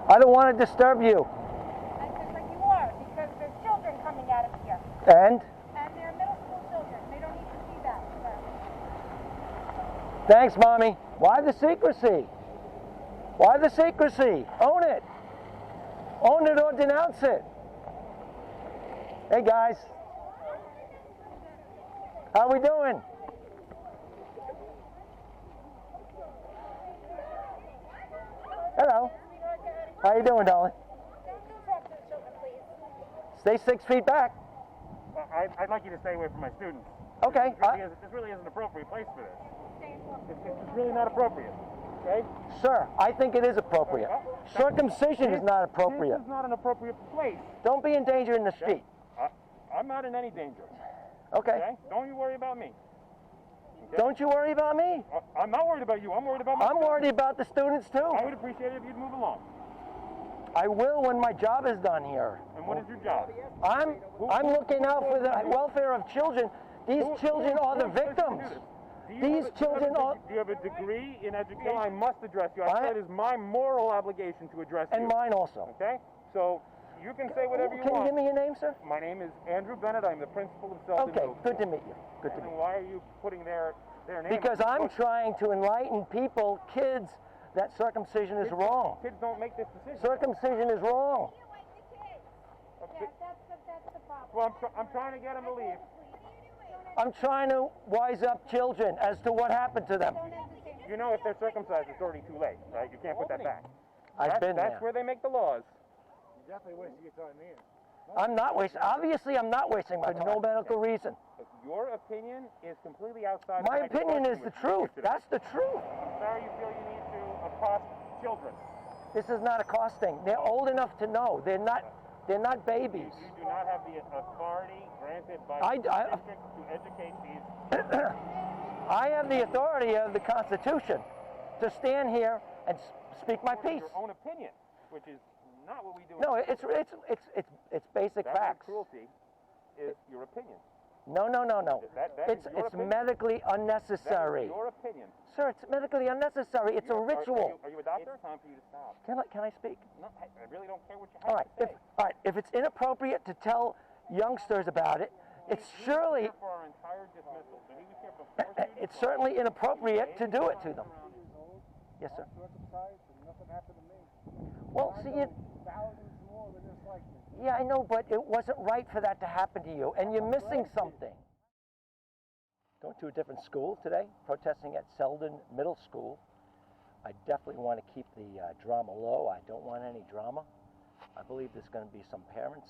I don't want to disturb you. I said, but you are, because there's children coming out of here. And? And they're middle school children. They don't need to see that. Thanks, Mommy. Why the secrecy? Why the secrecy? Own it. Own it or denounce it. Hey, guys. How we doing? Hello. How you doing, darling? Talk to the children, please. Stay 6 feet back. I'd like you to stay away from my students. Okay. This really isn't an appropriate place for this. It's really not appropriate. Okay? Sir, I think it is appropriate. Circumcision is not appropriate. This is not an appropriate place. Don't be in danger in the street. I'm not in any danger. Okay. Don't you worry about me. Okay? Don't you worry about me. I'm not worried about you. I'm worried about my I'm students. worried about the students too. I would appreciate it if you'd move along. I will when my job is done here. And what is your job? I'm looking out for the welfare of children. These children are the victims. These children are... Do you have a degree in education? I must address you. I said it is my moral obligation to address you. And mine also. Okay? So, you can say whatever you want. Can you give me your name, sir? My name is Andrew Bennett. I'm the principal of Selden Middle School. Okay, good to meet you. Good to meet you. Why are you putting their name? Because I'm trying to enlighten people, kids, that circumcision is wrong. Kids don't make this decision. Circumcision is wrong. Yeah, that's the problem. Well, I'm trying to get them to leave. I'm trying to wise up children as to what happened to them. You know, if they're circumcised, it's already too late, right? You can't put that back. I've been there. That's where they make the laws. You're definitely wasting your time here. I'm not wasting. Obviously, I'm not wasting my time. For no medical reason. Your opinion is completely outside. My opinion is the truth. That's the truth. I'm sorry you feel you need to accost children. This is not accosting. They're old enough to know. They're not babies. You do not have the authority granted by the district to educate these. I have the authority of the Constitution to stand here and speak my piece. Your own opinion, which is not what we do. No, it's basic facts. Cruelty is your opinion. No. It's medically unnecessary. That is your opinion. Sir, it's medically unnecessary. It's a ritual. Are you a doctor? It's time for you to stop. Can I speak? No, I really don't care what you have to say. All right. If it's inappropriate to tell youngsters about it, it's surely. For our entire dismissal. So he was here before. It's certainly inappropriate to do it to them. Yes, sir. Circumcised and nothing happened to me. Well, see, thousands more than just like me. Yeah, I know, but it wasn't right for that to happen to you, and you're missing something. Going to a different school today, protesting at Selden Middle School. I definitely want to keep the drama low. I don't want any drama. I believe there's going to be some parents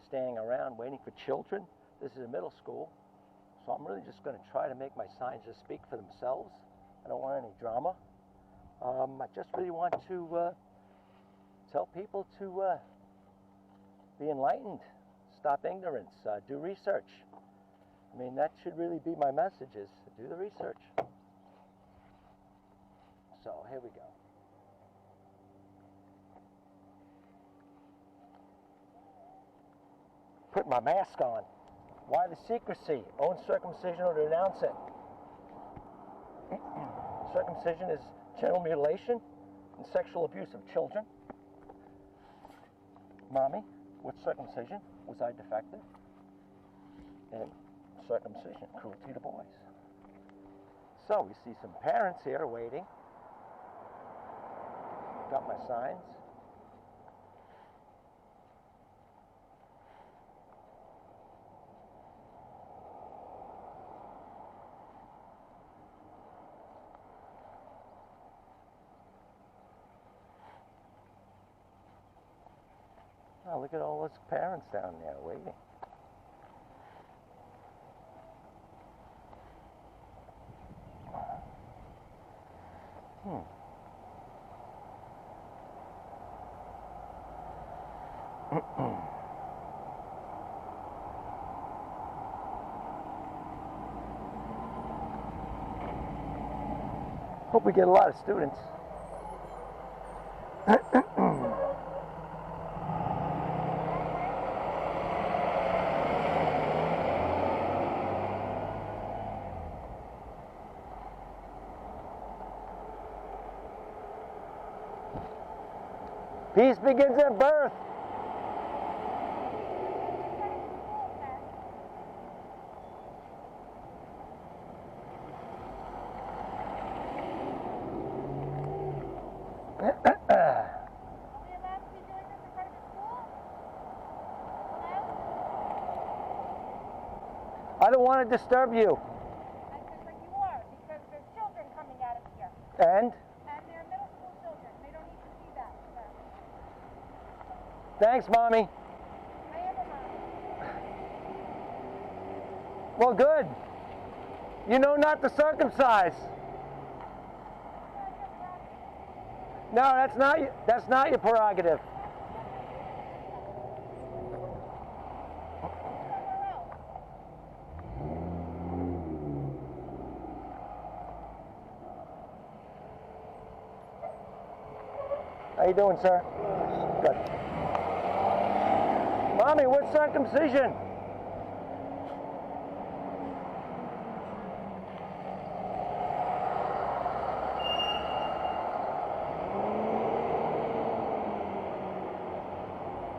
standing around waiting for children. This is a middle school, so I'm really just going to try to make my signs just speak for themselves. I don't want any drama. I just really want to tell people to be enlightened, stop ignorance, do research. I mean, that should really be my message, is do the research. So, here we go. Put my mask on. Why the secrecy? Own circumcision or denounce it. Circumcision is genital mutilation and sexual abuse of children. Mommy, with circumcision, was I defective? And circumcision, cruelty to boys. So we see some parents here waiting. Got my signs. Oh, look at all those parents down there waiting. Hope we get a lot of students. Peace begins at birth. Are we allowed to be doing this in front of the school? Allowed? I don't want to disturb you. I said, but you are, because there's children coming out of here. And? And they're middle school children. They don't need to see that. Thanks, Mommy. I am a mom. Well, good. You know not to circumcise. No, that's not your prerogative. How you doing, sir? Good. Mommy, what's circumcision?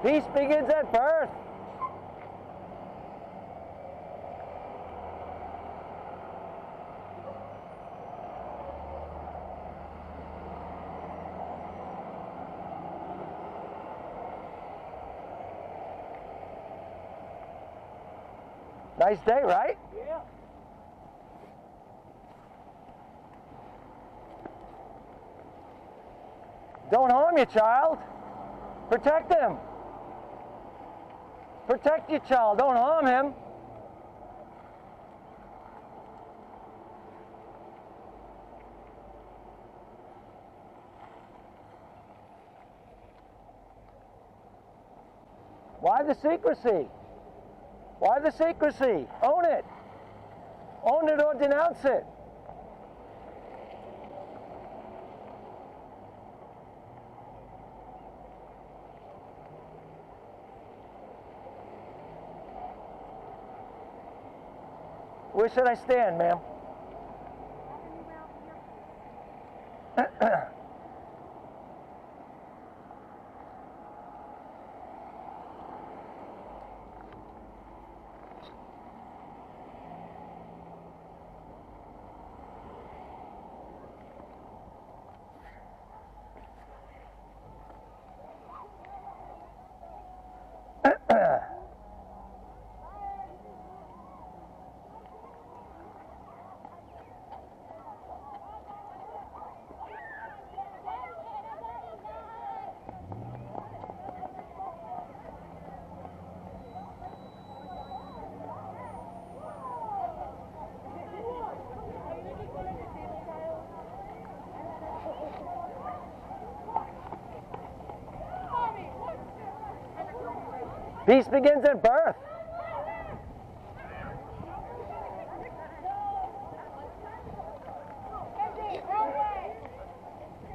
Peace begins at birth. Nice day, right? Yeah. Don't harm your child. Protect him. Protect your child. Don't harm him. Why the secrecy? Why the secrecy? Own it. Own it or denounce it. Where should I stand, ma'am? Peace begins at birth.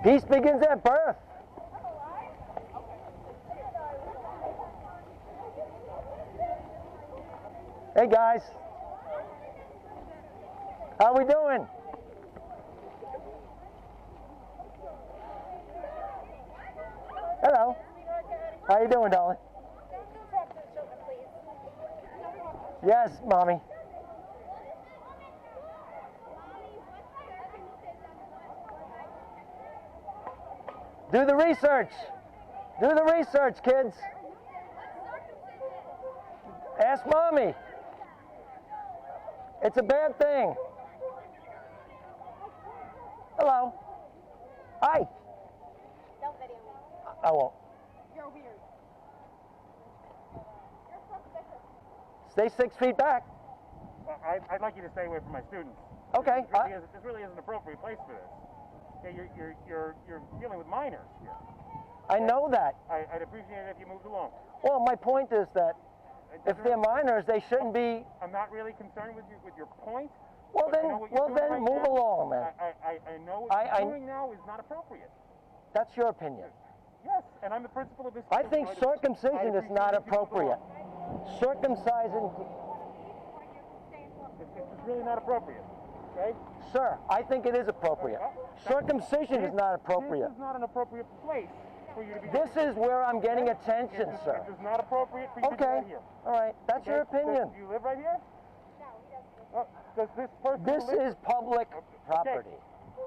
Peace begins at birth. Hey guys, how we doing? Hello. How you doing, darling? Talk to the children, please. Yes, Mommy. Do the research. Do the research, kids. Ask Mommy. It's a bad thing. Hello. Hi. Don't video me. I won't. You're weird. You're suspicious. Stay 6 feet back. I'd like you to stay away from my students. Okay. This really isn't an appropriate place for this. Okay, you're dealing with minors here. I know that. I'd appreciate it if you moved along. Well, my point is that if they're minors, they shouldn't be. I'm not really concerned with your point. Well, but then, you know what you're doing right move now? along, man. I know what you're doing now is not appropriate. That's your opinion. Yes, and I'm the principal of this. I think school. circumcision is not appropriate. Circumcising, It's really not appropriate. Okay? sir, I think it is appropriate. Circumcision is not appropriate. This is not an appropriate place for you to be This is where I'm getting attention, sir. This is not appropriate for you to be Okay, right here. all right, that's your Okay? opinion. Do you live right here? No, he doesn't. Does this person This live? is public property.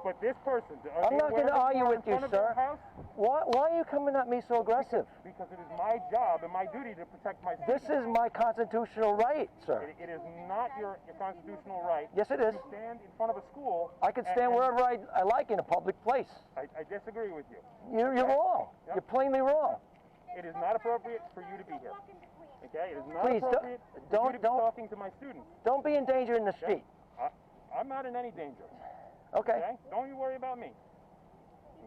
But this person, I'm not going to argue with you, sir. House? Why are you coming at me so aggressive? Because it is my job and my duty to protect my This is my constitutional right, sir. It is not your constitutional right. Yes, it is. To stand in front of a school. I can stand wherever I like in a public place. I disagree with you. You're wrong. Yep. You're plainly wrong. It is not appropriate for you to be here. Okay? It is not Please, appropriate for you to be don't- talking to my students. Don't be in danger in the street. I'm not in any danger. Okay? Okay? Don't you worry about me.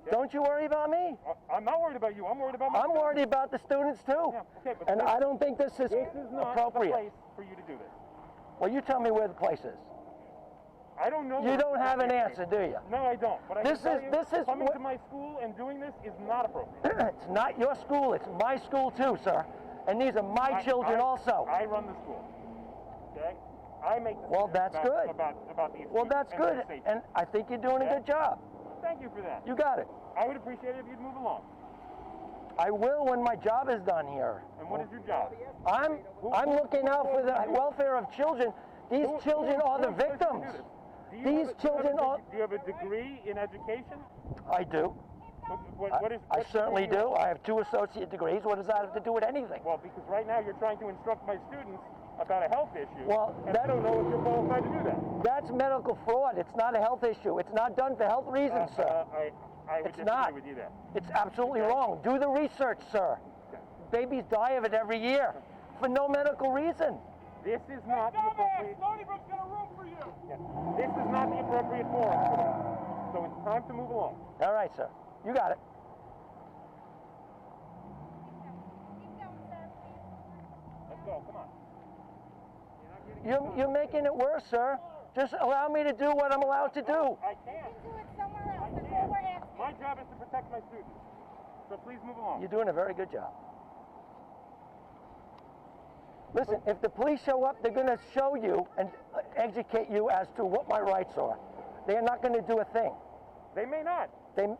Okay? Don't you worry about me. I'm not worried about you. I'm worried about my I'm students. worried about the students too. Yeah, okay, but And I don't think this is this is not appropriate. the place for you to do this. Well, you tell me where the place is. I don't know. You where don't the have an place answer, do you? No, I don't. But I This can tell is- you, this is coming what- to my school and doing this is not appropriate. It's not your school. It's my school too, sir. And these are my children also. I run the school. Okay? I make decisions Well, that's good. about these Well, students that's and their good. safety. And I think you're doing a Okay. good job. Thank you for that. You got it. I would appreciate it if you'd move along. I will when my job is done here. And what is your job? I'm looking out for the welfare of children. These children are the Who says you can victims. do this? Do you These have a- children are. Do you have a degree in education? I do. What I what certainly degree do. I have 2 associate degrees. What does that have to do with anything? Well, because right now you're trying to instruct my students about a health issue. Well, and I don't know if you're qualified to do that. That's medical fraud. It's not a health issue. It's not done for health reasons, sir. I would It's disagree not. with you there. It's absolutely wrong. Do the research, sir. Babies die of it every year for no medical reason. This is not the appropriate. Stonybrook's got a room for you. Yeah. This is not the appropriate forum for this. So it's time to move along. All right, sir. You got it. Let's go. Come on. You're making it worse, sir. Just allow me to do what I'm allowed to do. I can't. Do it somewhere else. That's all we're asking. My job is to protect my students. So please move along. You're doing a very good job. Listen, if the police show up, they're going to show you and educate you as to what my rights are. They are not going to do a thing. They may not,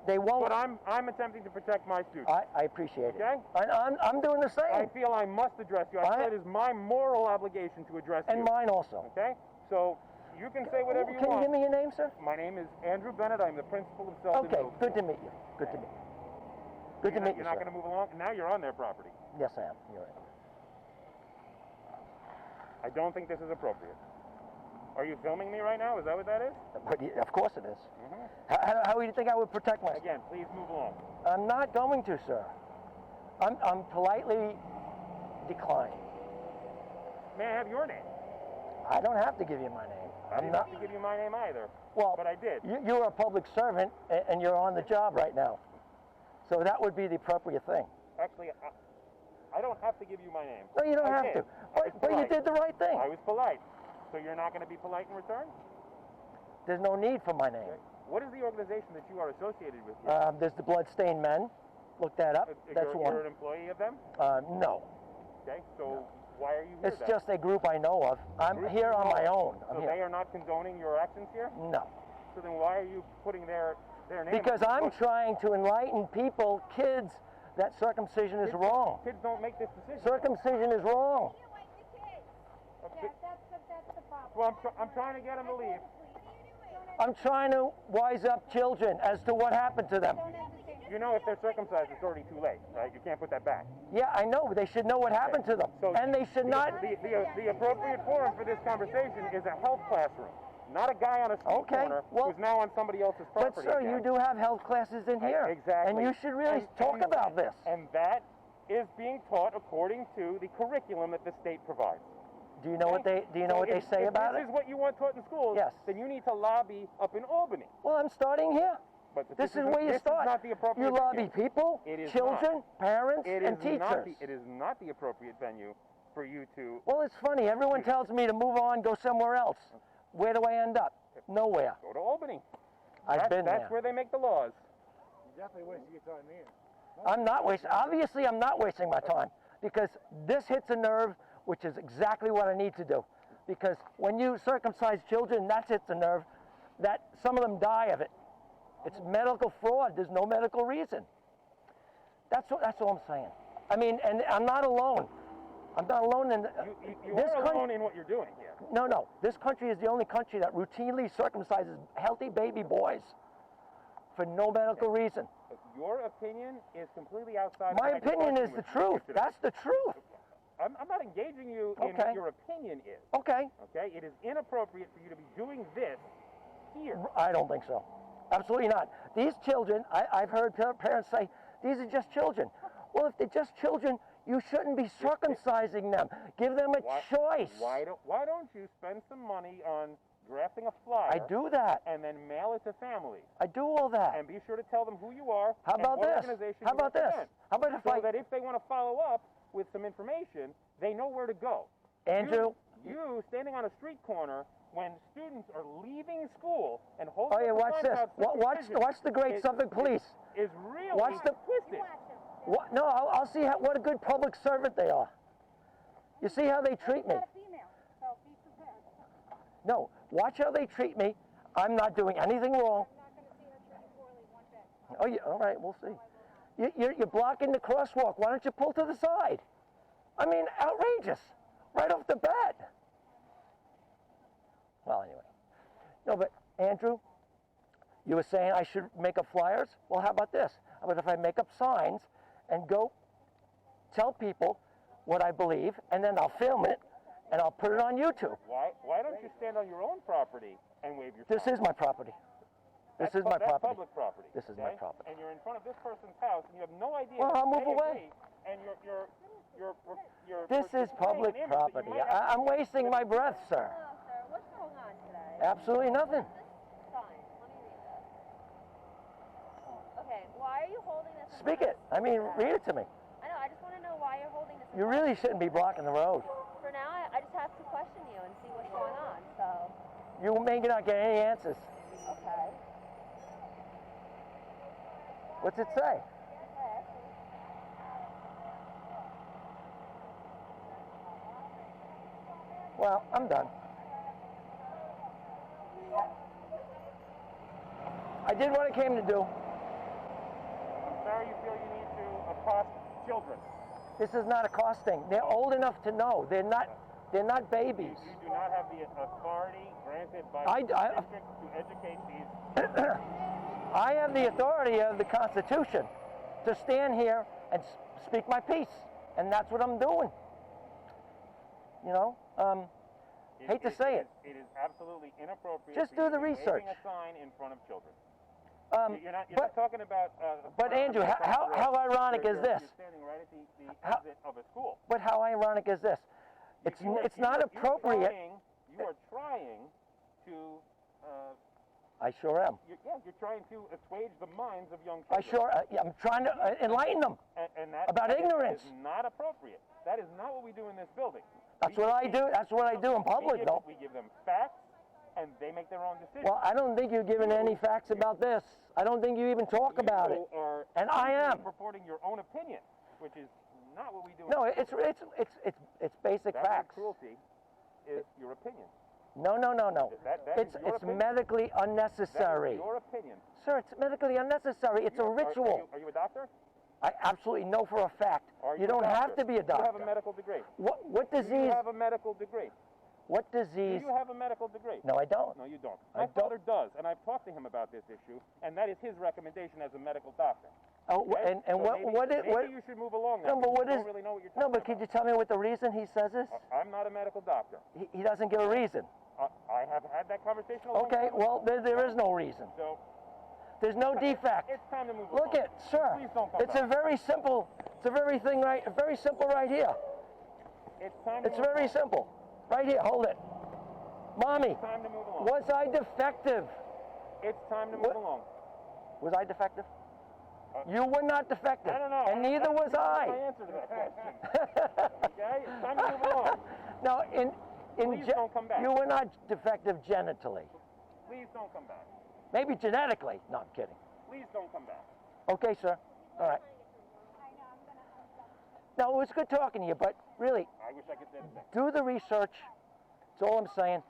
They won't. but I'm attempting to protect my students. I appreciate Okay? it. I'm doing the I same. feel I must address you. I feel it is my moral obligation to address And you. mine also. Okay? So you can say whatever you Can you want. give me your name, sir? My name is Andrew Bennett. I'm the principal of Selden Okay, Middle School. good to meet you. Good to meet you. Good to meet you, You're not sir. going to move along? Now you're on their property. Yes, I am. You're right. I don't think this is appropriate. Are you filming me right now? Is that what that is? But of course it is. Mm-hmm. How do you think I would protect myself? Again, please move along. I'm not going to, sir. I'm politely declined. May I have your name? I don't have to give you my name. I didn't have to give you my name either. Well, but I did. You're a public servant, and you're on the job right now. So that would be the appropriate thing. Actually, I don't have to give you my name. No, you don't I have did. to. I was But you polite. did the right thing. I was polite. So you're not going to be polite in return? There's no need for my name. What is the organization that you are associated with here? There's the Bloodstained Men. Look that up. That's you're, one. You're an employee of them? No. Okay, so why are you here It's then? just a group I know of. I'm Group here you on know my of. own. So I'm they here. are not condoning your actions here? No. So then why are you putting their name? Because on the I'm book? trying to enlighten people, kids, that circumcision is wrong. Kids don't make this decision. Circumcision is wrong. You like the kids. Okay. That's the problem. Well, I'm trying to get them to leave. I'm trying to wise up children as to what happened to them. You know, if they're circumcised, it's already too late, right? You can't put that back. Yeah, I know. They should know what happened to them. So And they should not. The appropriate forum for this conversation is a health classroom, not a guy on a street Okay, corner well- who's now on somebody else's But property. sir, again. you do have health classes in here. Exactly. And you should really And- talk and- about this. And that is being taught according to the curriculum that the state provides. Do you know what they say about If it? this is what you want taught in schools, Yes. then you need to lobby up in Albany. Well, I'm starting here. But This is isn't- where you this start. Is not the appropriate You lobby venue. people, It is children, parents, It and is teachers. not it is not the appropriate venue for you to. Well, it's funny. Everyone tells me to move on, go somewhere else. Where do I end up? Nowhere. Go to Albany. I've been That's there. where they make the laws. You definitely wasting your time there. I'm not wasting. Obviously, I'm not wasting my time because this hits a nerve, which is exactly what I need to do. Because when you circumcise children, that hits a nerve. That some of them die of it. It's medical fraud. There's no medical reason. That's all I'm saying. I mean, and I'm not alone. I'm not alone in You are alone in what you're doing here. No. This country is the only country that routinely circumcises healthy baby boys for no medical reason. Your opinion is completely outside. My opinion is the truth. That's the truth. I'm not engaging you in Okay. what your opinion is. Okay. Okay? It is inappropriate for you to be doing this here. I don't think so. Absolutely not. These children, I've heard parents say, these are just children. Well, if they're just children, you shouldn't be circumcising them. Give them a choice. Why don't you spend some money on drafting a flyer? I do that. And then mail it to families. I do all that. And be sure to tell them who you are. How about and what this? Organization How about you this? represent. How about if so that if they want to follow up with some information, they know where to go. Andrew? You standing on a street corner when students are leaving school and holding Oh yeah, up the watch signs this. out Watch the great Suffolk police. Is really Watch the twisted. What? No, I'll see what a good public servant they are. You see how they treat me? Not a female, so be prepared. No, watch how they treat me. I'm not doing anything wrong. I'm not going to see her treated poorly one bit. Oh yeah, all right, we'll see. You're blocking the crosswalk. Why don't you pull to the side? I mean, outrageous, right off the bat. Well, anyway. No, but Andrew, you were saying I should make up flyers? Well, how about this? How about if I make up signs and go tell people what I believe, and then I'll film it, and I'll put it on YouTube. Why don't you stand on your own property and wave your This sign? is my property. This is my That's property. public property. This is my okay? property. And you're in front of this person's house, and you have no idea. Well, that I'll move they away. agree, And you're This is public property. I'm wasting my breath, sir. Hello, sir. What's going on today? Absolutely nothing. Fine. Let me read this. Okay, why are you holding this? in Speak front it. of I mean, us? read it to me. I know. I just want to know why you're holding this. You really shouldn't be blocking the road. For now, I just have to question you and see what's going on. So, You may not get any answers. okay. What's it say? Okay. Well, I'm done. I did what I came to do. I'm sorry you feel you need to accost children. This is not accosting. They're old enough to know. They're not babies. You do not have the authority granted by I- the district to educate these. I have the authority of the Constitution to stand here and speak my piece, and that's what I'm doing. You know, hate to say it. It is absolutely inappropriate. Just for do you the to be research. waving a sign in front of children. You're not But talking about. but Andrew, how ironic is this? You're standing right at the How- exit of a school. But how ironic is this? It's not appropriate. You are trying to. I sure am. You're trying to assuage the minds of young I children. sure. I'm trying to enlighten them. And that, About that ignorance. is not appropriate. That is not what we do in this building. That's what I do. That's what I do in public, though. We give them facts, and they make their own decisions. Well, I don't think you've given any facts about this. I don't think you even talk about it. You are And I am. purporting your own opinion, which is not what we do. No, it's basic That's facts. cruelty is your opinion. No. That is your It's opinion. medically That unnecessary. is your opinion. Sir, it's medically unnecessary. It's a ritual. Are you a doctor? I absolutely know for a fact. Are You a don't have doctor? to be a Do you have doctor. a medical degree? What Do disease? you have a medical degree? What Do disease? you have a medical degree? No, I don't. No, you don't. I My don't. father does, and I've talked to him about this issue, and that is his recommendation as a medical doctor. Oh, Okay? and So what maybe you should move along now. No, but what you is? don't really know what you're No, talking but could you tell me what the reason he says is? about. I'm not a medical doctor. He doesn't give a reason. I have had that conversation. a long Okay, time well ago. there is no reason. So There's no defect. it's time to move along. Look at, sir. Please don't come It's a back. very simple. It's a very simple right here. It's time to It's move very along. simple. Right here, hold it. Mommy, It's time to move along. was I defective? It's time to move What? along. Was I defective? You were not defective. I don't know. And neither was My I. answer to that question. Okay? It's time to move along. No, Please don't come back. you were not defective genitally. Please don't come back. Maybe genetically. No, I'm kidding. Please don't come back. Okay, sir. All right. No, it was good talking to you, but really, I wish I could say the same. do the research. That's all I'm saying.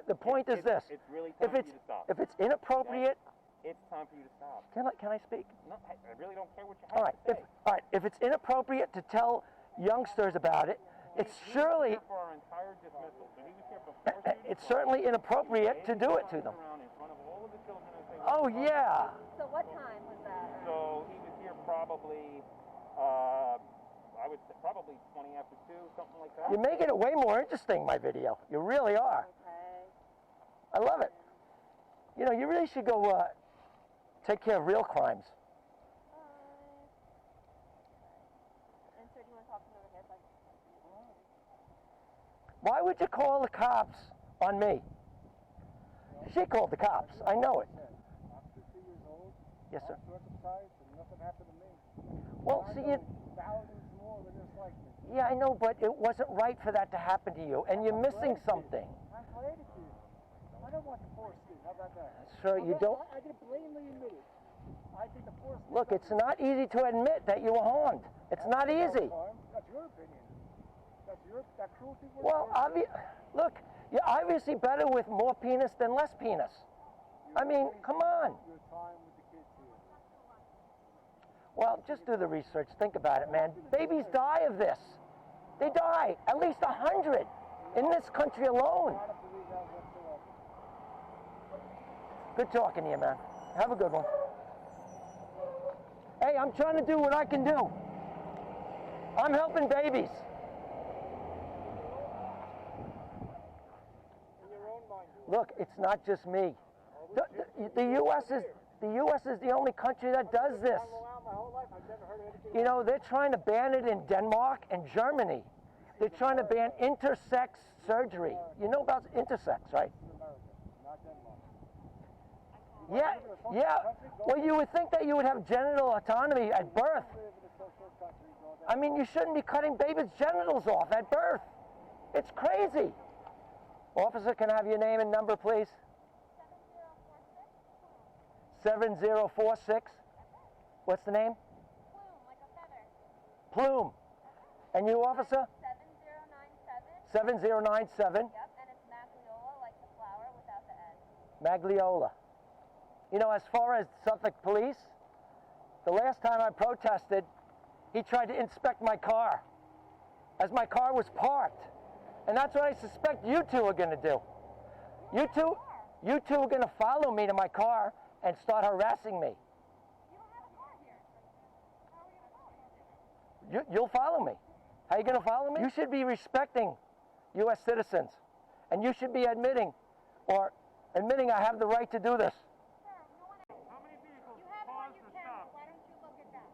The point is this. It's really time If for it's you to stop. if it's inappropriate, It's time for you to stop. Can I speak? No, I really don't care what you All have right. to say. All right. If it's inappropriate to tell youngsters about it, it's surely. He was here for our entire dismissal, so he was here before students. It's certainly inappropriate to do it to them. Around in front of all of the children as they Oh yeah. So what time was that? So he was here probably, I would say probably 20 after 2, something like that. You're making it way more interesting, my video. You really are. Okay. I love it. You know, you really should go take care of real crimes. And so do you want to talk to me over here? Why would you call the cops on me? She called the cops. I know it. I'm 50 years old. Yes, sir. I'm circumcised, and nothing happened to me. Well, I see, know thousands more than just like me. yeah, I know, but it wasn't right for that to happen to you, and you're missing something. I'm glad it did. I don't want the force How about that? Sir, you don't. I can blatantly admit it. I think the force Look, it's not easy to admit that you were harmed. It's not easy. That's your opinion. That cruelty was Well, look, you're obviously better with more penis than less penis. I mean, come on. your time with the kids here. Well, just do the research. Think about it, man. Babies die of this. They die. At least 100 in this country alone. I don't believe that whatsoever. Good talking to you, man. Have a good one. Hey, I'm trying to do what I can do. I'm helping babies. In your own mind. Look, it's not just me. The U.S. is the only country that does this. My whole life, I've never heard of anything. You know, they're trying to ban it in Denmark and Germany. They're trying to ban intersex surgery. You know about intersex, right? In America, not Denmark. Yeah. Well, you would think that you would have genital autonomy at birth. Live in a socialist country, all that. I mean, you shouldn't be cutting babies' genitals off at birth. It's crazy. Officer, can I have your name and number, please? 7046. What's the name? Plume, like a feather. Plume. And you, officer? 7097. 7097. Yep, and it's Magliola, like the flower without the N. Magliola. You know, as far as Suffolk Police, the last time I protested, he tried to inspect my car as my car was parked. And that's what I suspect you two are going to do. You two are going to follow me to my car and start harassing me. You don't have a car here. How are we going to follow you? You'll follow me. How are you going to follow me? You should be respecting U.S. citizens. And you should be admitting I have the right to do this. Sir, no one else. How many vehicles You have paused one, you or can. stopped? Why don't you look at that?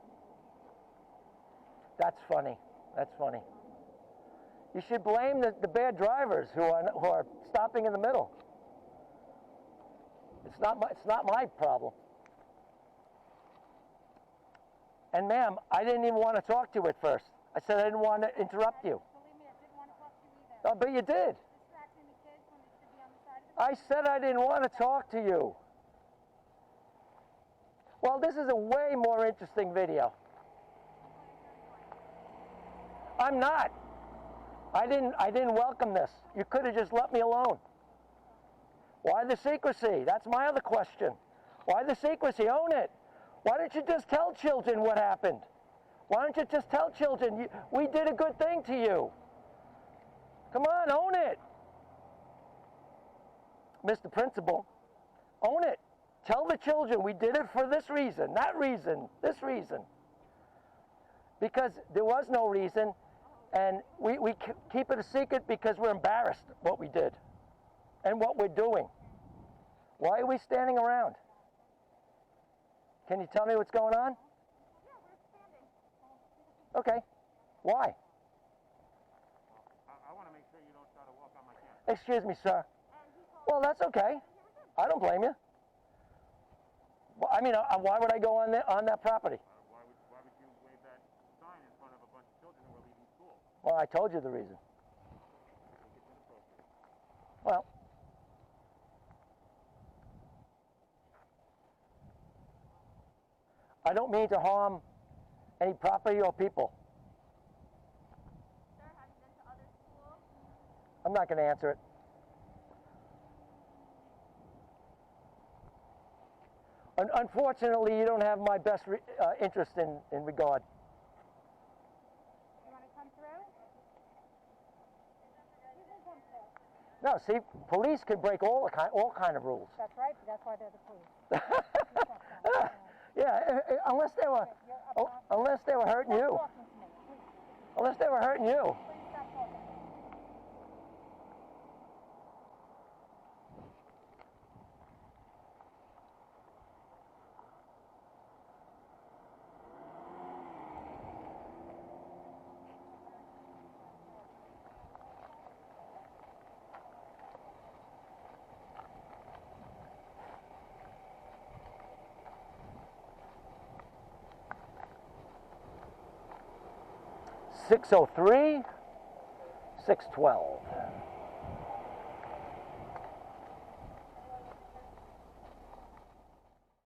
That's funny. That's funny. You should blame the bad drivers who are stopping in the middle. It's not my problem. And ma'am, I didn't even want to talk to you at first. I said I didn't want to interrupt you. Believe me, I didn't want to talk to you either. Oh, but you did. Distracting the kids when they should be on the side of the I said I didn't want to talk to you. Well, this is a way more interesting video. I'm not. I didn't welcome this. You could have just let me alone. Why the secrecy? That's my other question. Why the secrecy? Own it. Why don't you just tell children what happened? Why don't you just tell children, we did a good thing to you? Come on, own it. Mr. Principal, own it. Tell the children we did it for this reason, that reason, this reason. Because there was no reason, and we keep it a secret because we're embarrassed what we did and what we're doing. Why are we standing around? Can you tell me what's going on? Yeah, we're standing. Okay. Why? I want to make sure you don't try to walk on my campus. Excuse me, sir. Well, that's okay. I don't blame you. Well, I mean, why would I go on that property? Why would you wave that sign in front of a bunch of children who are leaving school? Well, I told you the reason. Well, I don't mean to harm any property or people. Sir, have you been to other schools? I'm not going to answer it. Unfortunately, you don't have my best interest in regard. You want to come through? You can come through. No, see, police can break all kind of rules. That's right, but that's why they're the police. Yeah, unless they were hurting you. Stop talking to me, please. Unless they were hurting you. Please stop talking to me. 603, 612.